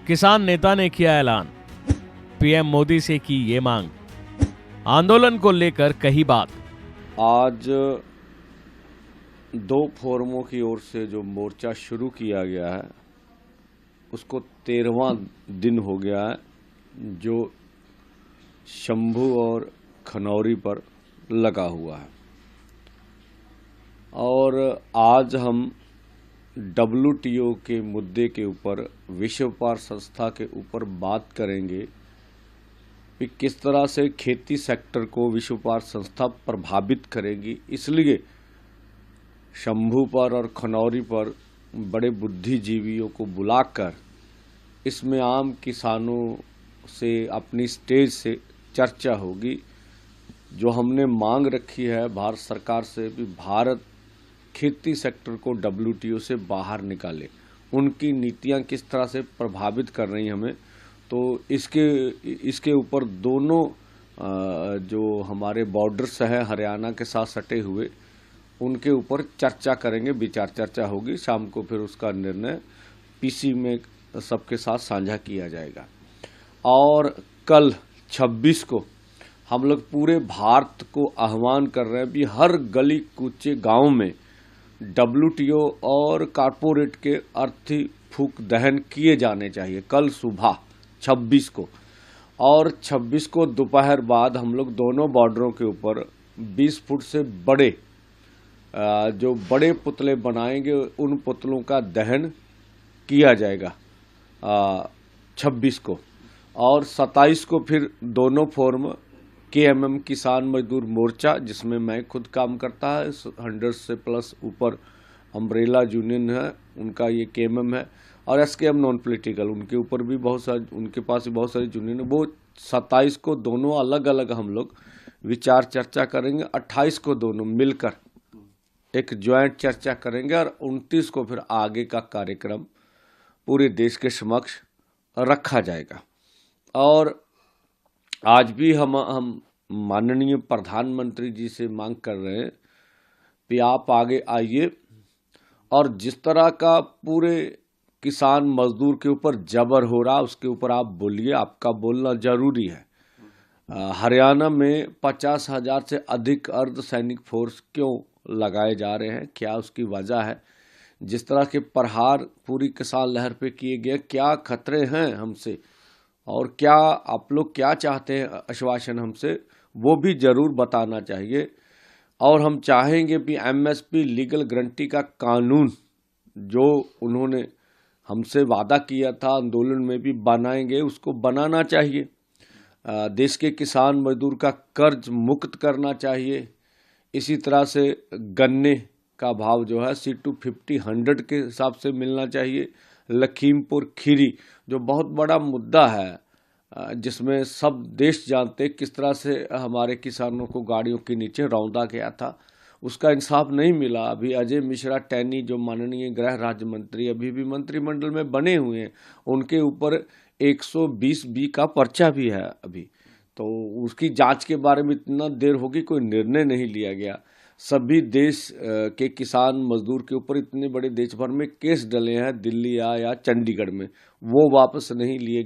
किसान नेता ने किया ऐलान, पीएम मोदी से की ये मांग, आंदोलन को लेकर कही बात। आज दो फोरमों की ओर से जो मोर्चा शुरू किया गया है उसको 13वां दिन हो गया है, जो शंभू और खनौरी पर लगा हुआ है। और आज हम WTO के मुद्दे के ऊपर, विश्व व्यापार संस्था के ऊपर बात करेंगे कि किस तरह से खेती सेक्टर को विश्व व्यापार संस्था प्रभावित करेगी। इसलिए शंभू पर और खनौरी पर बड़े बुद्धिजीवियों को बुलाकर इसमें आम किसानों से अपनी स्टेज से चर्चा होगी। जो हमने मांग रखी है भारत सरकार से भी भारत खेती सेक्टर को WTO से बाहर निकाले, उनकी नीतियां किस तरह से प्रभावित कर रही हमें, तो इसके ऊपर दोनों जो हमारे बॉर्डर्स हैं हरियाणा के साथ सटे हुए, उनके ऊपर चर्चा करेंगे, विचार चर्चा होगी। शाम को फिर उसका निर्णय PC में सबके साथ साझा किया जाएगा। और कल 26 को हम लोग पूरे भारत को आह्वान कर रहे हैं भी हर गली कूचे गांव में WTO और कारपोरेट के अर्थी फूक दहन किए जाने चाहिए कल सुबह 26 को। और 26 को दोपहर बाद हम लोग दोनों बॉर्डरों के ऊपर 20 फुट से बड़े जो बड़े पुतले बनाएंगे, उन पुतलों का दहन किया जाएगा 26 को। और 27 को फिर दोनों फोरम KMM किसान मजदूर मोर्चा, जिसमें मैं खुद काम करता है, 100 से प्लस ऊपर अम्ब्रेला यूनियन है उनका, ये KMM है, और SKM नॉन पॉलिटिकल, उनके ऊपर भी बहुत सारे, उनके पास भी बहुत सारी यूनियन है। वो 27 को दोनों अलग अलग हम लोग विचार चर्चा करेंगे। 28 को दोनों मिलकर एक ज्वाइंट चर्चा करेंगे और 29 को फिर आगे का कार्यक्रम पूरे देश के समक्ष रखा जाएगा। और आज भी हम माननीय प्रधानमंत्री जी से मांग कर रहे हैं कि आप आगे आइए और जिस तरह का पूरे किसान मजदूर के ऊपर जबर हो रहा उसके ऊपर आप बोलिए, आपका बोलना जरूरी है। हरियाणा में 50,000 से अधिक अर्धसैनिक फोर्स क्यों लगाए जा रहे हैं, क्या उसकी वजह है? जिस तरह के प्रहार पूरी किसान लहर पे किए गए, क्या खतरे हैं हमसे और क्या आप लोग क्या चाहते हैं आश्वासन हमसे, वो भी जरूर बताना चाहिए। और हम चाहेंगे कि MSP लीगल गारंटी का कानून जो उन्होंने हमसे वादा किया था आंदोलन में भी बनाएंगे, उसको बनाना चाहिए। देश के किसान मजदूर का कर्ज मुक्त करना चाहिए। इसी तरह से गन्ने का भाव जो है C250 100 के हिसाब से मिलना चाहिए। लखीमपुर खीरी जो बहुत बड़ा मुद्दा है, जिसमें सब देश जानते किस तरह से हमारे किसानों को गाड़ियों के नीचे रौंदा गया था, उसका इंसाफ नहीं मिला। अभी अजय मिश्रा टैनी जो माननीय गृह राज्य मंत्री अभी भी मंत्रिमंडल में बने हुए हैं, उनके ऊपर 120B का पर्चा भी है अभी, तो उसकी जांच के बारे में इतना देर होगी, कोई निर्णय नहीं लिया गया। सभी देश के किसान मजदूर के ऊपर इतने बड़े देश भर में केस डले हैं, दिल्ली या चंडीगढ़ में, वो वापस नहीं लिए